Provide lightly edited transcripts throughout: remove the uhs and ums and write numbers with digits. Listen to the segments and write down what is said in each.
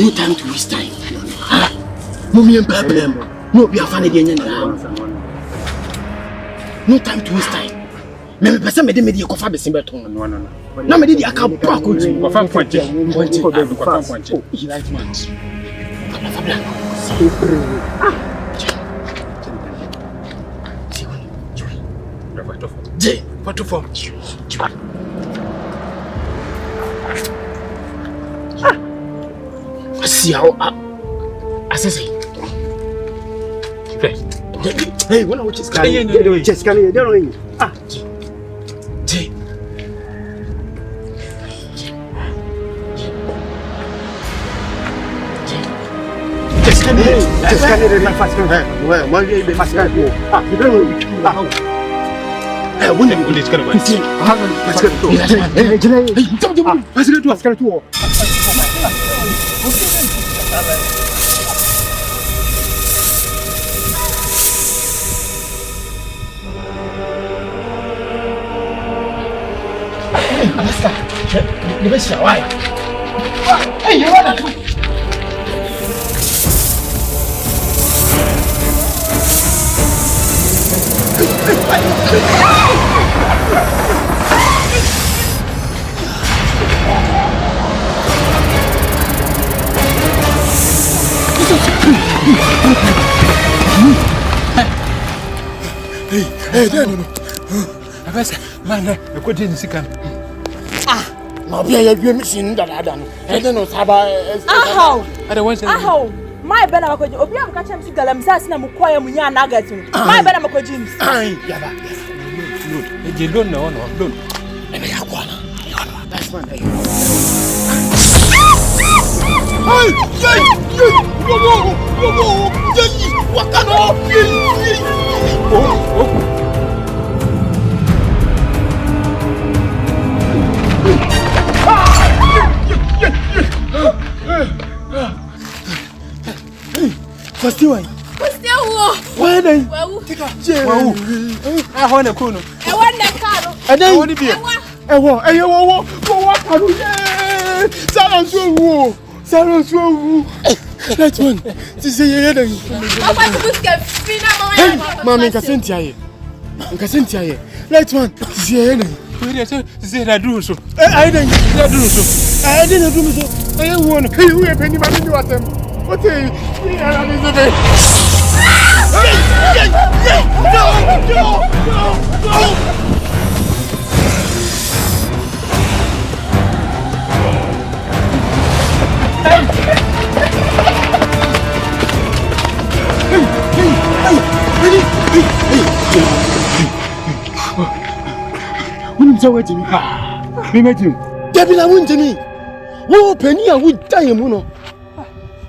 No time to waste time. Mommy and Papa, no, we are finding now. No time to waste time. Me person me dey me dey kofa be simbeton. No. Na me dey aka block oji. Kofa ponche. Oh, he right man. Fabla. J, what to form? See how I say. Hey, when I watch this guy, just can you don't J. Just can you fast can well, my baby fast can you don't when it's going to win. Let's get to let's get to Master, the best why? Hey, you want to? Hey, no. Man, I couldn't see him. No, be a good machine that I don't. I don't know how. I don't want to. My better could you be able to catch him? I'm saying, I'm quiet. My better could you? You don't know, no. And I have one. That's one. What's the way? Why then? Well, I want a corner. I want a car. I don't want to be. I That's one. This is a Mamma Cassentia. Let's one. This is a do so. I didn't do so. I don't want to pay anybody to them. What are you? No.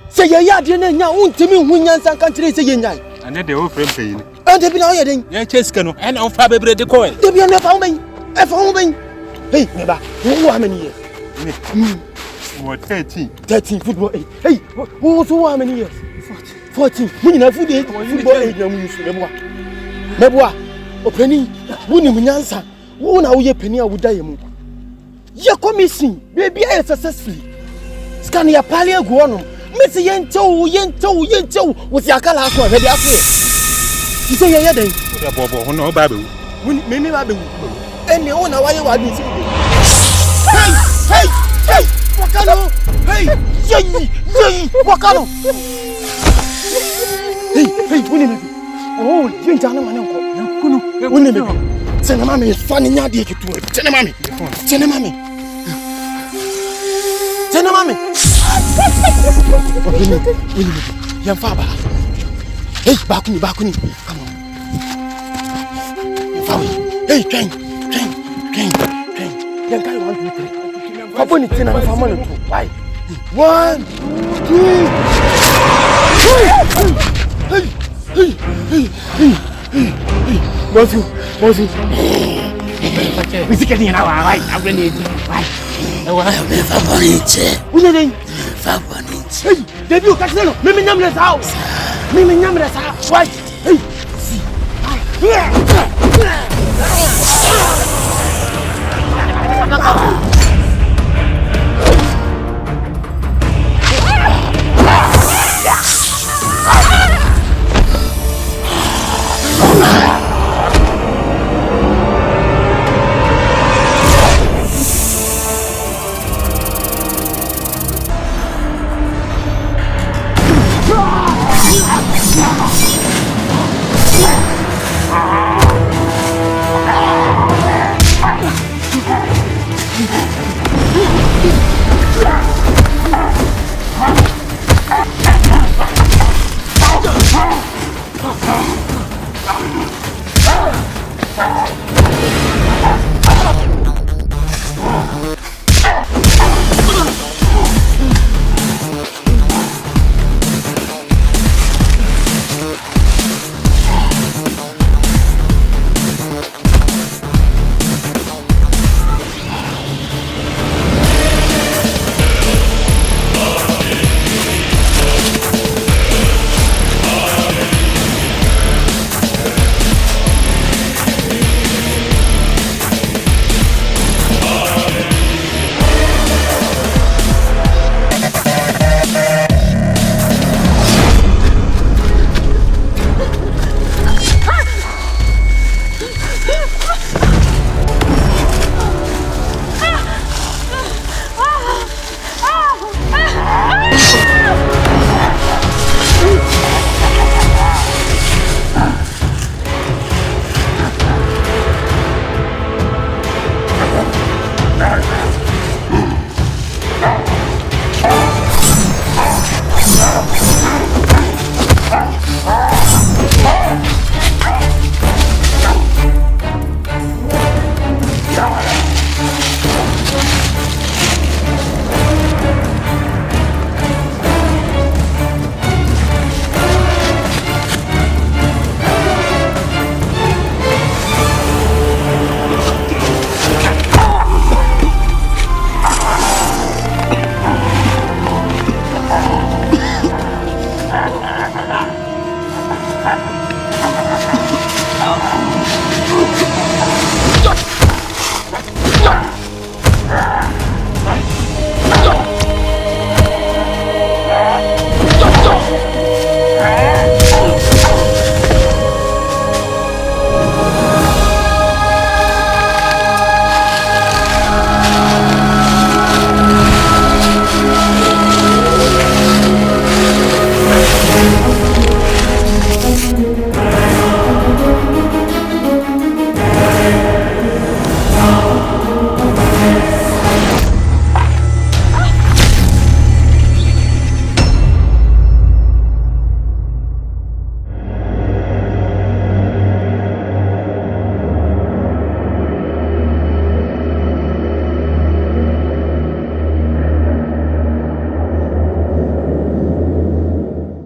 Say ya didn't know to me when you country say yen. And then the old friend paying. And they be now yet. Yeah, Chescano, and I'll probably the coin. They be never found. Hey, never. How many years? What 13 football. Hey, who how many years? 14. We never food football age. Meboa, O penny, wouldn't answer. Who now ye penny would die. You're coming, baby, I successfully. Scan your palia guano. Missy Yento with your color. Ready after you say, yeah, then. No, Babu. Maybe Babu. And the owner, why you are being Hey, Wakano. Hey, Wakano. Hey, Winnie. Oh, you ain't done a man. Winnie. Senamami is funny. Now, dear, to it. Senamami. Young father. Hey, Bakuni. Come on. Hey, train. Young guy, 1, 2, 3. How many things are for 1, 2. Hey. Mozu. We see getting an hour, right? I'm ready. Right. I want to be Favorite. Hey, debut Casino. Mimi Namless house. Right? Hey, see. Hey.